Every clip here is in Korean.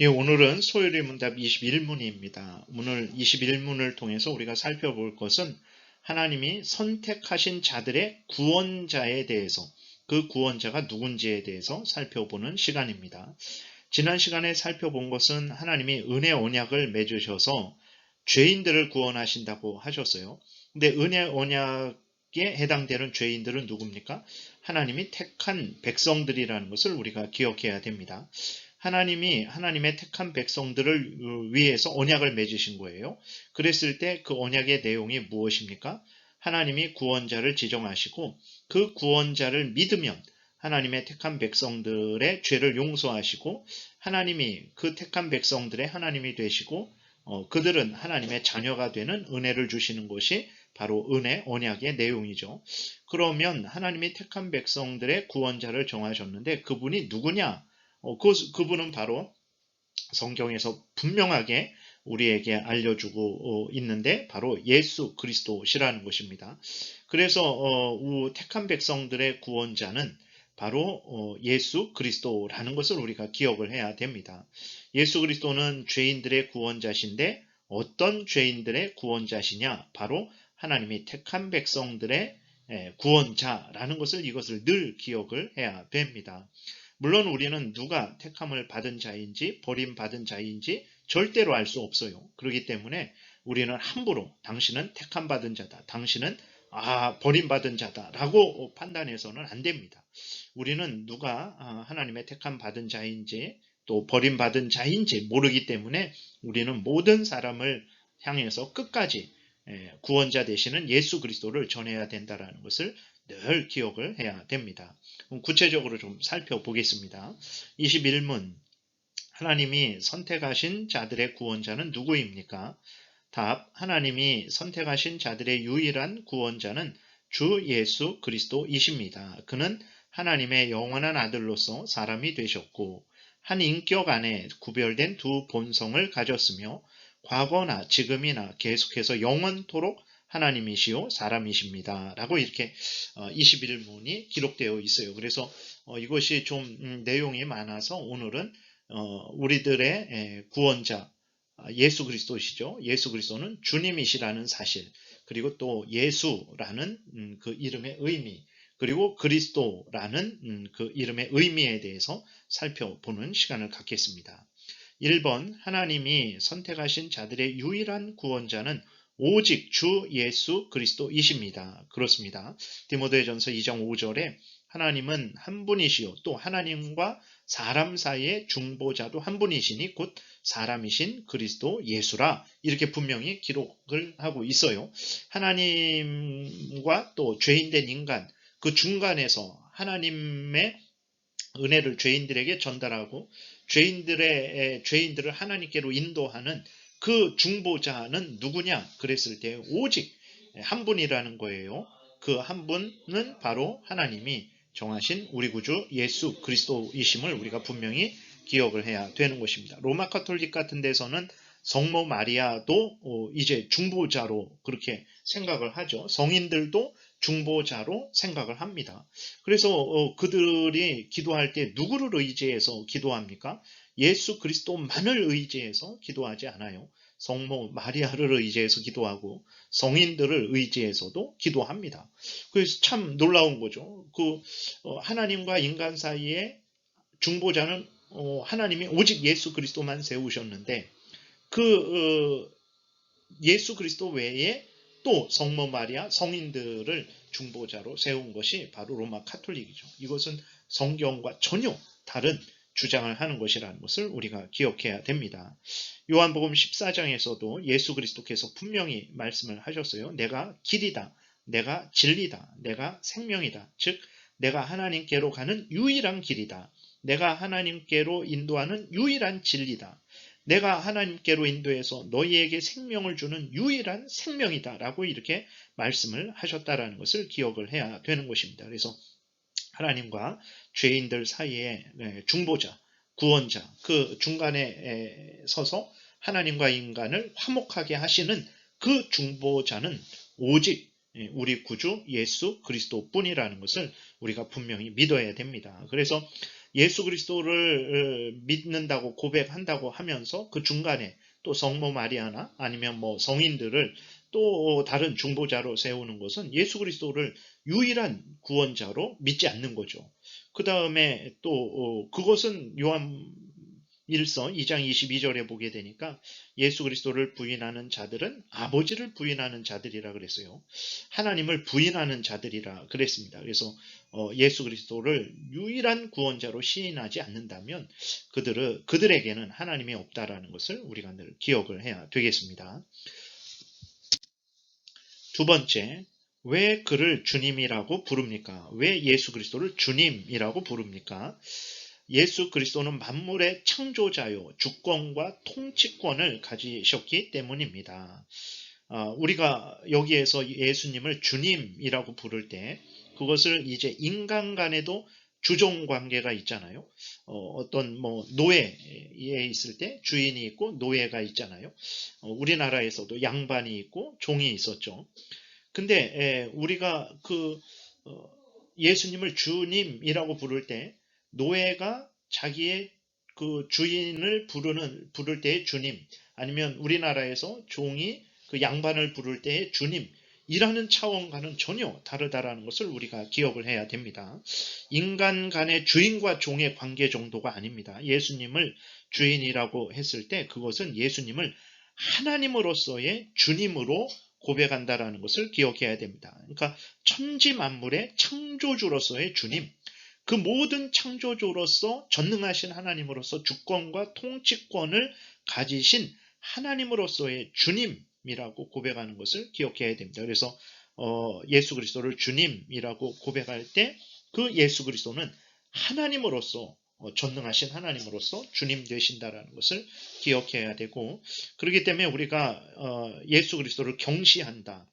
예, 오늘은 소요리 문답 21문입니다. 오늘 21문을 통해서 우리가 살펴볼 것은 하나님이 선택하신 자들의 구원자에 대해서, 그 구원자가 누군지에 대해서 살펴보는 시간입니다. 지난 시간에 살펴본 것은 하나님이 은혜 언약을 맺으셔서 죄인들을 구원하신다고 하셨어요. 근데 은혜 언약에 해당되는 죄인들은 누굽니까? 하나님이 택한 백성들이라는 것을 우리가 기억해야 됩니다. 하나님이 하나님의 택한 백성들을 위해서 언약을 맺으신 거예요. 그랬을 때 그 언약의 내용이 무엇입니까? 하나님이 구원자를 지정하시고 그 구원자를 믿으면 하나님의 택한 백성들의 죄를 용서하시고 하나님이 그 택한 백성들의 하나님이 되시고 그들은 하나님의 자녀가 되는 은혜를 주시는 것이 바로 은혜, 언약의 내용이죠. 그러면 하나님이 택한 백성들의 구원자를 정하셨는데 그분이 누구냐? 그분은 바로 성경에서 분명하게 우리에게 알려주고 있는데 바로 예수 그리스도시라는 것입니다. 그래서 택한 백성들의 구원자는 바로 예수 그리스도라는 것을 우리가 기억을 해야 됩니다. 예수 그리스도는 죄인들의 구원자신데 어떤 죄인들의 구원자시냐? 바로 하나님이 택한 백성들의 구원자라는 것을 이것을 늘 기억을 해야 됩니다. 물론 우리는 누가 택함을 받은 자인지 버림받은 자인지 절대로 알 수 없어요. 그렇기 때문에 우리는 함부로 당신은 택함받은 자다, 당신은 버림받은 자다라고 판단해서는 안 됩니다. 우리는 누가 하나님의 택함받은 자인지 또 버림받은 자인지 모르기 때문에 우리는 모든 사람을 향해서 끝까지 구원자 되시는 예수 그리스도를 전해야 된다는 것을 늘 기억을 해야 됩니다. 구체적으로 좀 살펴보겠습니다. 21문 하나님이 선택하신 자들의 구원자는 누구입니까? 답, 하나님이 선택하신 자들의 유일한 구원자는 주 예수 그리스도이십니다. 그는 하나님의 영원한 아들로서 사람이 되셨고 한 인격 안에 구별된 두 본성을 가졌으며 과거나 지금이나 계속해서 영원토록 하나님이시요 사람이십니다. 라고 이렇게 21문이 기록되어 있어요. 그래서 이것이 좀 내용이 많아서 오늘은 우리들의 구원자 예수 그리스도시죠. 예수 그리스도는 주님이시라는 사실, 그리고 또 예수라는 그 이름의 의미, 그리고 그리스도라는 그 이름의 의미에 대해서 살펴보는 시간을 갖겠습니다. 1번 하나님이 선택하신 자들의 유일한 구원자는 오직 주 예수 그리스도이십니다. 그렇습니다. 디모데전서 2장 5절에 하나님은 한 분이시요 또 하나님과 사람 사이의 중보자도 한 분이시니 곧 사람이신 그리스도 예수라 이렇게 분명히 기록을 하고 있어요. 하나님과 또 죄인된 인간 그 중간에서 하나님의 은혜를 죄인들에게 전달하고 죄인들을 하나님께로 인도하는 그 중보자는 누구냐? 그랬을 때 오직 한 분이라는 거예요. 그 한 분은 바로 하나님이 정하신 우리 구주 예수 그리스도이심을 우리가 분명히 기억을 해야 되는 것입니다. 로마 카톨릭 같은 데서는 성모 마리아도 이제 중보자로 그렇게 생각을 하죠. 성인들도 중보자로 생각을 합니다. 그래서 그들이 기도할 때 누구를 의지해서 기도합니까? 예수 그리스도만을 의지해서 기도하지 않아요. 성모 마리아를 의지해서 기도하고 성인들을 의지해서도 기도합니다. 그래서 참 놀라운 거죠. 하나님과 인간 사이에 중보자는 하나님이 오직 예수 그리스도만 세우셨는데 예수 그리스도 외에 또 성모 마리아 성인들을 중보자로 세운 것이 바로 로마 카톨릭이죠. 이것은 성경과 전혀 다른 주장을 하는 것이라는 것을 우리가 기억해야 됩니다. 요한복음 14장에서도 예수 그리스도께서 분명히 말씀을 하셨어요. 내가 길이다, 내가 진리다, 내가 생명이다. 즉 내가 하나님께로 가는 유일한 길이다. 내가 하나님께로 인도하는 유일한 진리다. 내가 하나님께로 인도해서 너희에게 생명을 주는 유일한 생명이다 라고 이렇게 말씀을 하셨다라는 것을 기억을 해야 되는 것입니다. 그래서 하나님과 죄인들 사이에 중보자, 구원자, 그 중간에 서서 하나님과 인간을 화목하게 하시는 그 중보자는 오직 우리 구주 예수 그리스도뿐이라는 것을 우리가 분명히 믿어야 됩니다. 그래서 예수 그리스도를 믿는다고 고백한다고 하면서 그 중간에 또 성모 마리아나 아니면 뭐 성인들을 또 다른 중보자로 세우는 것은 예수 그리스도를 유일한 구원자로 믿지 않는 거죠. 그 다음에 또 그것은 요한 1서 2장 22절에 보게 되니까 예수 그리스도를 부인하는 자들은 아버지를 부인하는 자들이라 그랬어요. 하나님을 부인하는 자들이라 그랬습니다. 그래서 예수 그리스도를 유일한 구원자로 시인하지 않는다면 그들에게는 하나님이 없다라는 것을 우리가 늘 기억을 해야 되겠습니다. 두 번째, 왜 그를 주님이라고 부릅니까? 왜 예수 그리스도를 주님이라고 부릅니까? 예수 그리스도는 만물의 창조자요, 주권과 통치권을 가지셨기 때문입니다. 우리가 여기에서 예수님을 주님이라고 부를 때 그것을 이제 인간 간에도 주종 관계가 있잖아요. 어떤 뭐 노예에 있을 때 주인이 있고 노예가 있잖아요. 우리나라에서도 양반이 있고 종이 있었죠. 근데 우리가 예수님을 주님이라고 부를 때 노예가 자기의 그 주인을 부를 때의 주님, 아니면 우리나라에서 종이 그 양반을 부를 때의 주님이라는 차원과는 전혀 다르다라는 것을 우리가 기억을 해야 됩니다. 인간 간의 주인과 종의 관계 정도가 아닙니다. 예수님을 주인이라고 했을 때 그것은 예수님을 하나님으로서의 주님으로 고백한다라는 것을 기억해야 됩니다. 그러니까 천지 만물의 창조주로서의 주님, 그 모든 창조주로서 전능하신 하나님으로서 주권과 통치권을 가지신 하나님으로서의 주님이라고 고백하는 것을 기억해야 됩니다. 그래서 예수 그리스도를 주님이라고 고백할 때 그 예수 그리스도는 하나님으로서 전능하신 하나님으로서 주님 되신다라는 것을 기억해야 되고, 그렇기 때문에 우리가 예수 그리스도를 경시한다,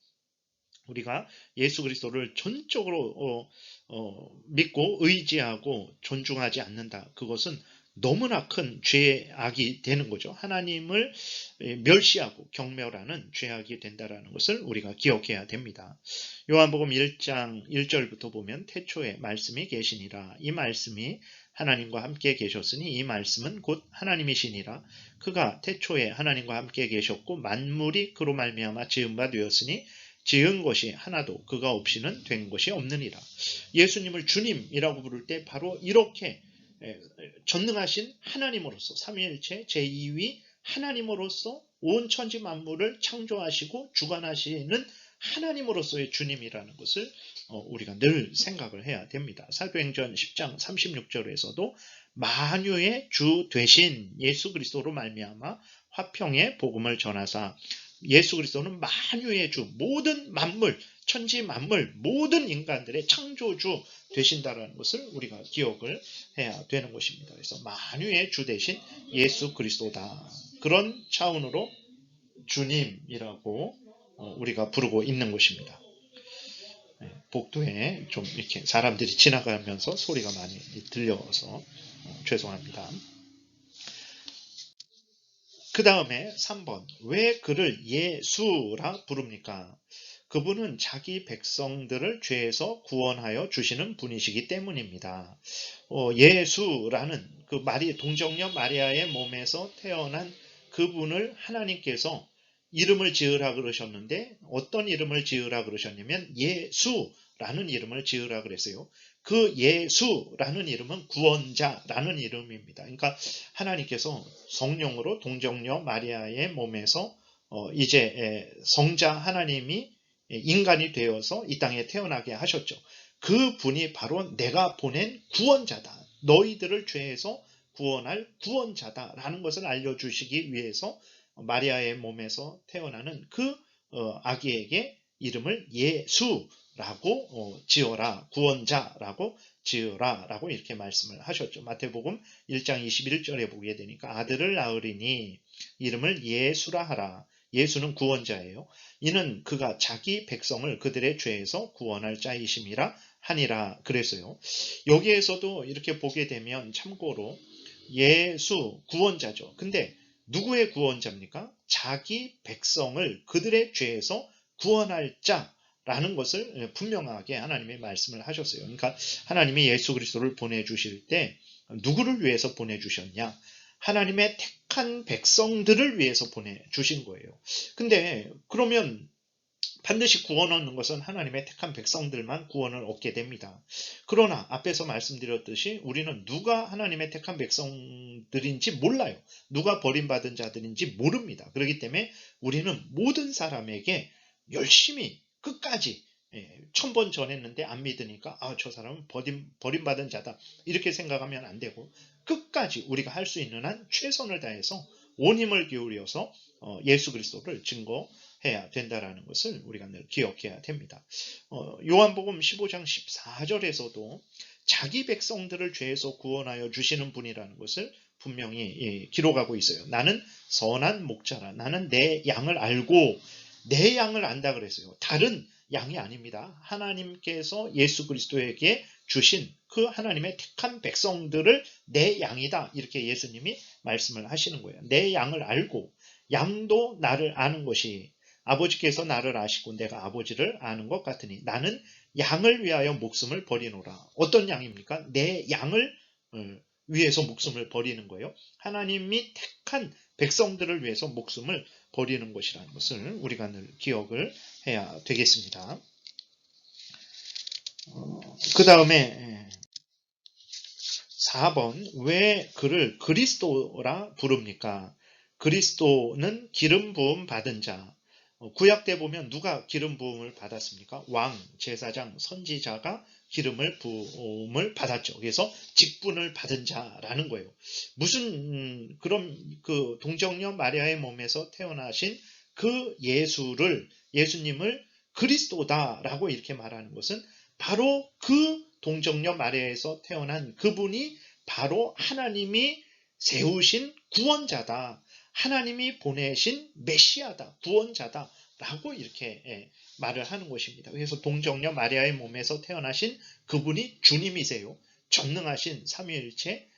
우리가 예수 그리스도를 전적으로 믿고 의지하고 존중하지 않는다, 그것은 너무나 큰 죄악이 되는 거죠. 하나님을 멸시하고 경멸하는 죄악이 된다라는 것을 우리가 기억해야 됩니다. 요한복음 1장 1절부터 보면 태초에 말씀이 계시니라. 이 말씀이 하나님과 함께 계셨으니 이 말씀은 곧 하나님이시니라. 그가 태초에 하나님과 함께 계셨고 만물이 그로 말미암아 지은 바 되었으니 지은 것이 하나도 그가 없이는 된 것이 없느니라. 예수님을 주님이라고 부를 때 바로 이렇게 전능하신 하나님으로서 삼위일체 제2위 하나님으로서 온 천지 만물을 창조하시고 주관하시는 하나님으로서의 주님이라는 것을 우리가 늘 생각을 해야 됩니다. 사도행전 10장 36절에서도 만유의 주 되신 예수 그리스도로 말미암아 화평의 복음을 전하사, 예수 그리스도는 만유의 주, 모든 만물, 천지 만물, 모든 인간들의 창조주 되신다는 것을 우리가 기억을 해야 되는 것입니다. 그래서 만유의 주 되신 예수 그리스도다, 그런 차원으로 주님이라고 우리가 부르고 있는 것입니다. 복도에 좀 이렇게 사람들이 지나가면서 소리가 많이 들려서 죄송합니다. 그 다음에 3번, 왜 그를 예수라 부릅니까? 그분은 자기 백성들을 죄에서 구원하여 주시는 분이시기 때문입니다. 예수라는 그 동정녀 마리아의 몸에서 태어난 그분을 하나님께서 이름을 지으라 그러셨는데, 어떤 이름을 지으라 그러셨냐면 예수라는 이름을 지으라 그랬어요. 그 예수라는 이름은 구원자라는 이름입니다. 그러니까 하나님께서 성령으로 동정녀 마리아의 몸에서 이제 성자 하나님이 인간이 되어서 이 땅에 태어나게 하셨죠. 그 분이 바로 내가 보낸 구원자다, 너희들을 죄에서 구원할 구원자다라는 것을 알려주시기 위해서 마리아의 몸에서 태어나는 그 아기에게 이름을 예수라고 지어라, 구원자라고 지어라 라고 이렇게 말씀을 하셨죠. 마태복음 1장 21절에 보게 되니까 아들을 낳으리니 이름을 예수라 하라. 예수는 구원자예요. 이는 그가 자기 백성을 그들의 죄에서 구원할 자이심이라 하니라 그랬어요. 여기에서도 이렇게 보게 되면 참고로 예수 구원자죠. 근데 누구의 구원자입니까? 자기 백성을 그들의 죄에서 구원할 자라는 것을 분명하게 하나님의 말씀을 하셨어요. 그러니까 하나님이 예수 그리스도를 보내주실 때 누구를 위해서 보내주셨냐? 하나님의 택한 백성들을 위해서 보내주신 거예요. 근데 그러면 반드시 구원 얻는 것은 하나님의 택한 백성들만 구원을 얻게 됩니다. 그러나 앞에서 말씀드렸듯이 우리는 누가 하나님의 택한 백성들인지 몰라요. 누가 버림받은 자들인지 모릅니다. 그렇기 때문에 우리는 모든 사람에게 열심히 끝까지 1000번 전했는데 안 믿으니까 저 사람은 버림받은 자다 이렇게 생각하면 안 되고, 끝까지 우리가 할 수 있는 한 최선을 다해서 온 힘을 기울여서 예수 그리스도를 증거해야 된다라는 것을 우리가 늘 기억해야 됩니다. 요한복음 15장 14절에서도 자기 백성들을 죄에서 구원하여 주시는 분이라는 것을 분명히 기록하고 있어요. 나는 선한 목자라. 나는 내 양을 알고 내 양을 안다 그랬어요. 다른 양이 아닙니다. 하나님께서 예수 그리스도에게 주신 그 하나님의 택한 백성들을 내 양이다, 이렇게 예수님이 말씀을 하시는 거예요. 내 양을 알고, 양도 나를 아는 것이 아버지께서 나를 아시고 내가 아버지를 아는 것 같으니 나는 양을 위하여 목숨을 버리노라. 어떤 양입니까? 내 양을 위해서 목숨을 버리는 거예요. 하나님이 택한 백성들을 위해서 목숨을 버리는 것이라는 것을 우리가 늘 기억을 해야 되겠습니다. 그 다음에 4번, 왜 그를 그리스도라 부릅니까? 그리스도는 기름 부음 받은 자. 구약 때 보면 누가 기름 부음을 받았습니까? 왕, 제사장, 선지자가 기름을 부음을 받았죠. 그래서 직분을 받은 자라는 거예요. 무슨 그럼 그 동정녀 마리아의 몸에서 태어나신 그 예수님을 그리스도다라고 이렇게 말하는 것은 바로 그 동정녀 마리아에서 태어난 그분이 바로 하나님이 세우신 구원자다. 하나님이 보내신 메시아다, 구원자다 라고 이렇게 말을 하는 것입니다. 그래서 동정녀 마리아의 몸에서 태어나신 그분이 주님이세요. 전능하신 삼위일체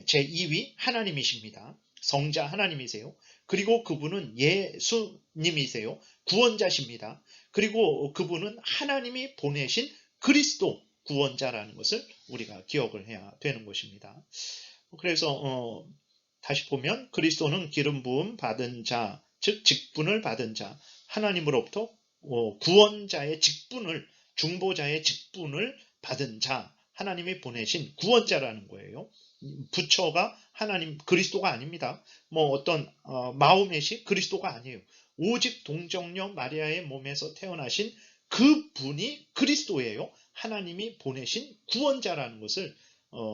제2위 하나님이십니다. 성자 하나님이세요. 그리고 그분은 예수님이세요. 구원자십니다. 그리고 그분은 하나님이 보내신 그리스도 구원자라는 것을 우리가 기억을 해야 되는 것입니다. 그래서 다시 보면 그리스도는 기름 부음 받은 자, 즉 직분을 받은 자, 하나님으로부터 구원자의 직분을, 중보자의 직분을 받은 자, 하나님이 보내신 구원자라는 거예요. 부처가 하나님 그리스도가 아닙니다. 뭐 어떤 마호멧이 그리스도가 아니에요. 오직 동정녀 마리아의 몸에서 태어나신 그분이 그리스도예요. 하나님이 보내신 구원자라는 것을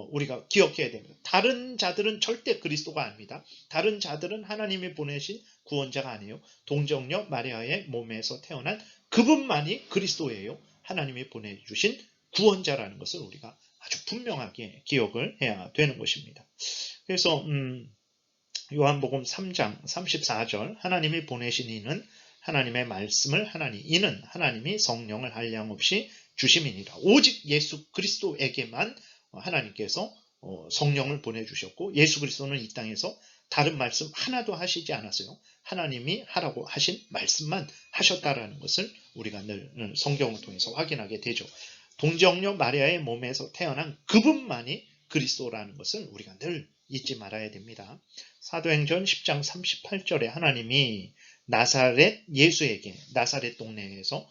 우리가 기억해야 됩니다. 다른 자들은 절대 그리스도가 아닙니다. 다른 자들은 하나님이 보내신 구원자가 아니에요. 동정녀 마리아의 몸에서 태어난 그분만이 그리스도예요. 하나님이 보내주신 구원자라는 것을 우리가 아주 분명하게 기억을 해야 되는 것입니다. 그래서 요한복음 3장 34절, 하나님이 보내신 이는 하나님의 말씀을 이는 하나님이 성령을 한량없이 주심이니라. 오직 예수 그리스도에게만 하나님께서 성령을 보내주셨고, 예수 그리스도는 이 땅에서 다른 말씀 하나도 하시지 않았어요. 하나님이 하라고 하신 말씀만 하셨다라는 것을 우리가 늘 성경을 통해서 확인하게 되죠. 동정녀 마리아의 몸에서 태어난 그분만이 그리스도라는 것을 우리가 늘 잊지 말아야 됩니다. 사도행전 10장 38절에 하나님이 나사렛 예수에게, 나사렛 동네에서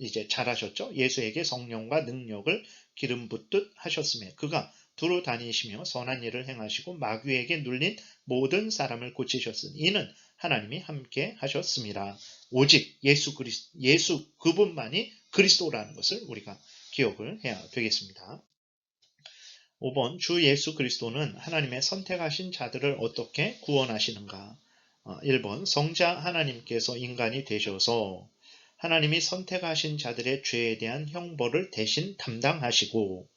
이제 자라셨죠. 예수에게 성령과 능력을 기름 붓듯 하셨으며 그가 두루 다니시며 선한 일을 행하시고 마귀에게 눌린 모든 사람을 고치셨으니 이는 하나님이 함께 하셨습니다. 오직 예수 그분만이 그리스도라는 것을 우리가 기억을 해야 되겠습니다. 5번, 주 예수 그리스도는 하나님의 선택하신 자들을 어떻게 구원하시는가? 1번, 성자 하나님께서 인간이 되셔서 하나님이 선택하신 자들의 죄에 대한 형벌을 대신 담당하시고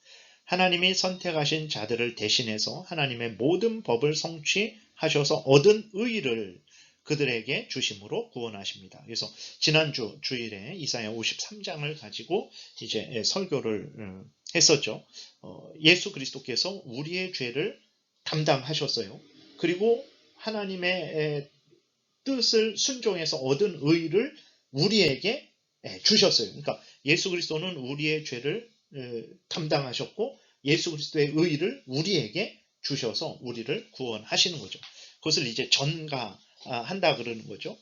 하나님이 선택하신 자들을 대신해서 하나님의 모든 법을 성취하셔서 얻은 의를 그들에게 주심으로 구원하십니다. 그래서 지난주 주일에 이사야 53장을 가지고 이제 설교를 했었죠. 예수 그리스도께서 우리의 죄를 담당하셨어요. 그리고 하나님의 뜻을 순종해서 얻은 의를 우리에게 주셨어요. 그러니까 예수 그리스도는 우리의 죄를 담당하셨고 예수 그리스도의 의를 우리에게 주셔서 우리를 구원하시는 거죠. 그것을 이제 전가한다 그러는 거죠.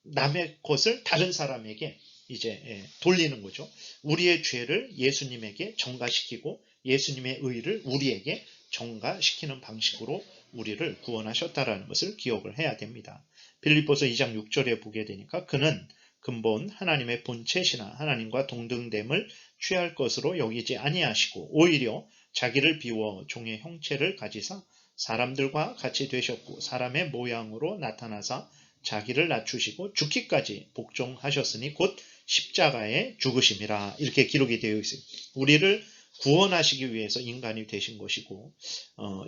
남의 것을 다른 사람에게 이제 돌리는 거죠. 우리의 죄를 예수님에게 전가시키고 예수님의 의를 우리에게 전가시키는 방식으로 우리를 구원하셨다라는 것을 기억을 해야 됩니다. 빌립보서 2장 6절에 보게 되니까 그는 근본 하나님의 본체시나 하나님과 동등됨을 취할 것으로 여기지 아니하시고 오히려 자기를 비워 종의 형체를 가지사 사람들과 같이 되셨고 사람의 모양으로 나타나사 자기를 낮추시고 죽기까지 복종하셨으니 곧 십자가에 죽으심이라 이렇게 기록이 되어 있어요. 우리를 구원하시기 위해서 인간이 되신 것이고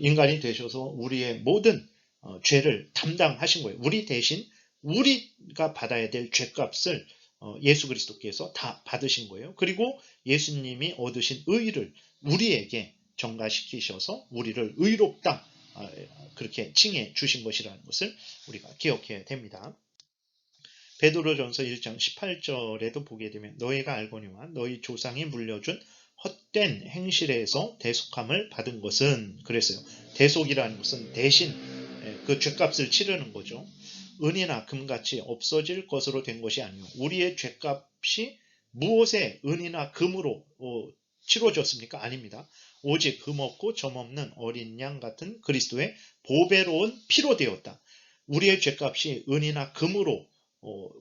인간이 되셔서 우리의 모든 죄를 담당하신 거예요. 우리 대신 우리가 받아야 될 죄값을 예수 그리스도께서 다 받으신 거예요. 그리고 예수님이 얻으신 의를 우리에게 전가시키셔서 우리를 의롭다 그렇게 칭해 주신 것이라는 것을 우리가 기억해야 됩니다. 베드로전서 1장 18절에도 보게 되면 너희가 알거니와 너희 조상이 물려준 헛된 행실에서 대속함을 받은 것은 그랬어요. 대속이라는 것은 대신 그 죄값을 치르는 거죠. 은이나 금같이 없어질 것으로 된 것이 아니요 우리의 죄값이 무엇에 은이나 금으로 치러졌습니까? 아닙니다. 오직 금없고 점없는 어린 양 같은 그리스도의 보배로운 피로 되었다. 우리의 죄값이 은이나 금으로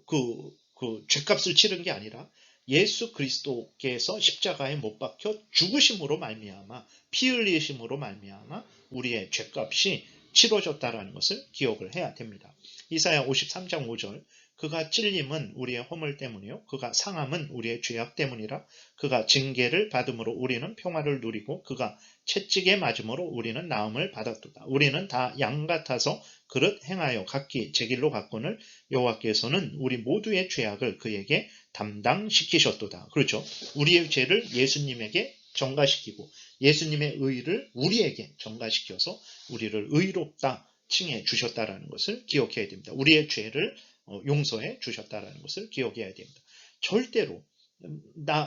그 죄값을 치른 게 아니라 예수 그리스도께서 십자가에 못 박혀 죽으심으로 말미암아 피 흘리심으로 말미암아 우리의 죄값이 치러졌다라는 것을 기억을 해야 됩니다. 이사야 53장 5절 그가 찔림은 우리의 허물 때문이요 그가 상함은 우리의 죄악 때문이라 그가 징계를 받음으로 우리는 평화를 누리고 그가 채찍에 맞음으로 우리는 나음을 받았도다. 우리는 다 양 같아서 그릇 행하여 각기 제 길로 갔거늘 여호와께서는 우리 모두의 죄악을 그에게 담당시키셨도다. 그렇죠. 우리의 죄를 예수님에게 전가시키고 예수님의 의를 우리에게 전가시켜서 우리를 의롭다 칭해 주셨다라는 것을 기억해야 됩니다. 우리의 죄를 용서해 주셨다라는 것을 기억해야 됩니다. 절대로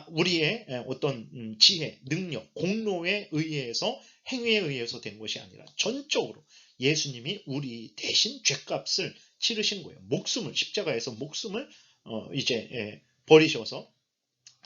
우리의 어떤 지혜, 능력, 공로에 의해서 행위에 의해서 된 것이 아니라 전적으로 예수님이 우리 대신 죄값을 치르신 거예요. 목숨을 십자가에서 목숨을 이제 버리셔서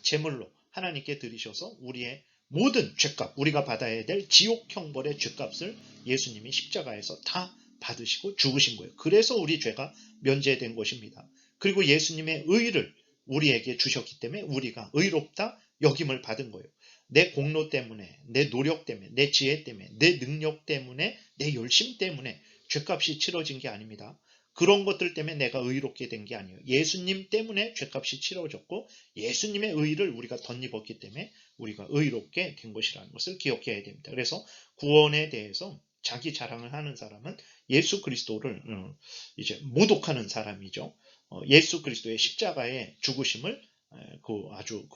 제물로 하나님께 드리셔서 우리의 모든 죄값, 우리가 받아야 될 지옥 형벌의 죄값을 예수님이 십자가에서 다 받으시고 죽으신 거예요. 그래서 우리 죄가 면제된 것입니다. 그리고 예수님의 의를 우리에게 주셨기 때문에 우리가 의롭다 여김을 받은 거예요. 내 공로 때문에, 내 노력 때문에, 내 지혜 때문에, 내 능력 때문에, 내 열심 때문에 죄값이 치러진 게 아닙니다. 그런 것들 때문에 내가 의롭게 된 게 아니에요. 예수님 때문에 죄값이 치러졌고 예수님의 의를 우리가 덧입었기 때문에 우리가 의롭게 된 것이라는 것을 기억해야 됩니다. 그래서 구원에 대해서 자기 자랑을 하는 사람은 예수 그리스도를 이제 모독하는 사람이죠. 예수 그리스도의 십자가의 죽으심을 아주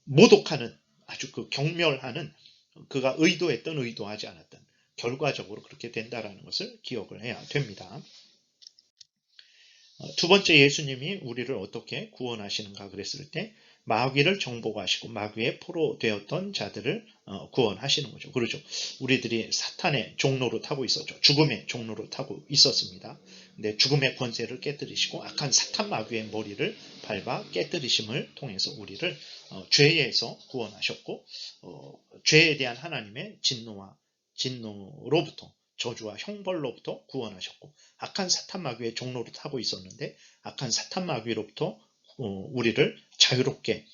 모독하는 아주 경멸하는 그가 의도했던 의도하지 않았던 결과적으로 그렇게 된다라는 것을 기억을 해야 됩니다. 두 번째 예수님이 우리를 어떻게 구원하시는가 그랬을 때 마귀를 정복하시고 마귀의 포로 되었던 자들을 구원하시는 거죠. 그렇죠. 우리들이 사탄의 종로로 타고 있었죠. 죽음의 종로로 타고 있었습니다. 근데 죽음의 권세를 깨뜨리시고 악한 사탄 마귀의 머리를 밟아 깨뜨리심을 통해서 우리를 죄에서 구원하셨고 죄에 대한 하나님의 진노로부터 저주와 형벌로부터 구원하셨고 악한 사탄 마귀의 종로로 타고 있었는데 악한 사탄 마귀로부터 우리를 자유롭게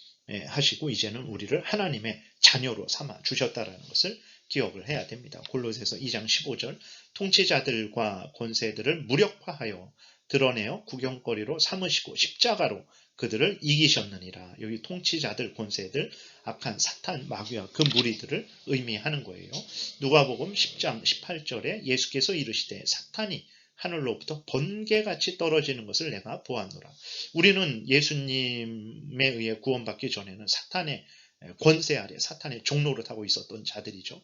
하시고 이제는 우리를 하나님의 자녀로 삼아 주셨다라는 것을 기억을 해야 됩니다. 골로새서 2장 15절 통치자들과 권세들을 무력화하여 드러내어 구경거리로 삼으시고 십자가로 그들을 이기셨느니라. 여기 통치자들, 권세들, 악한 사탄, 마귀와 그 무리들을 의미하는 거예요. 누가복음 10장 18절에 예수께서 이르시되 사탄이 하늘로부터 번개같이 떨어지는 것을 내가 보았노라. 우리는 예수님에 의해 구원받기 전에는 사탄의 권세 아래 사탄의 종로를 타고 있었던 자들이죠.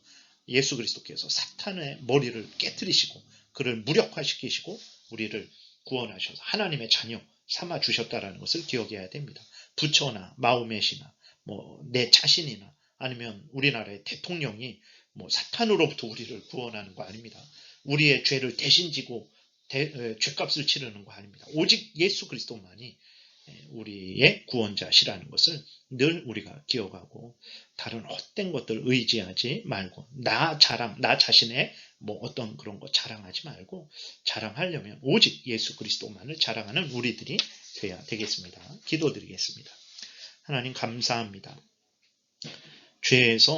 예수 그리스도께서 사탄의 머리를 깨뜨리시고 그를 무력화시키시고 우리를 구원하셔서 하나님의 자녀 삼아 주셨다라는 것을 기억해야 됩니다. 부처나 마호멧이나 내 자신이나 아니면 우리나라의 대통령이 뭐 사탄으로부터 우리를 구원하는 거 아닙니다. 우리의 죄를 대신 지고 죄값을 치르는 거 아닙니다. 오직 예수 그리스도만이 우리의 구원자시라는 것을 늘 우리가 기억하고 다른 헛된 것들 의지하지 말고 나 자신의 뭐 어떤 그런 거 자랑하지 말고 자랑하려면 오직 예수 그리스도만을 자랑하는 우리들이 돼야 되겠습니다. 기도드리겠습니다. 하나님 감사합니다. 죄에서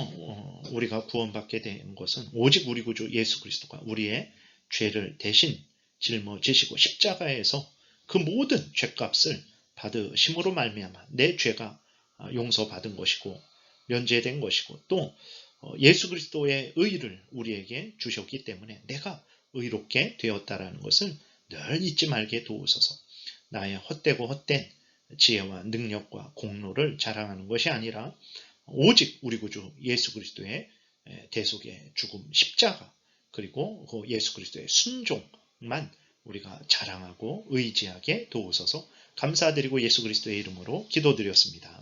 우리가 구원받게 된 것은 오직 우리 구주 예수 그리스도가 우리의 죄를 대신 짊어지시고 십자가에서 그 모든 죄값을 받으심으로 말미암아 내 죄가 용서받은 것이고 면제된 것이고 또 예수 그리스도의 의를 우리에게 주셨기 때문에 내가 의롭게 되었다라는 것을 늘 잊지 말게 도우소서. 나의 헛되고 헛된 지혜와 능력과 공로를 자랑하는 것이 아니라 오직 우리 구주 예수 그리스도의 대속의 죽음 십자가 그리고 그 예수 그리스도의 순종만 우리가 자랑하고 의지하게 도우소서. 감사드리고 예수 그리스도의 이름으로 기도드렸습니다.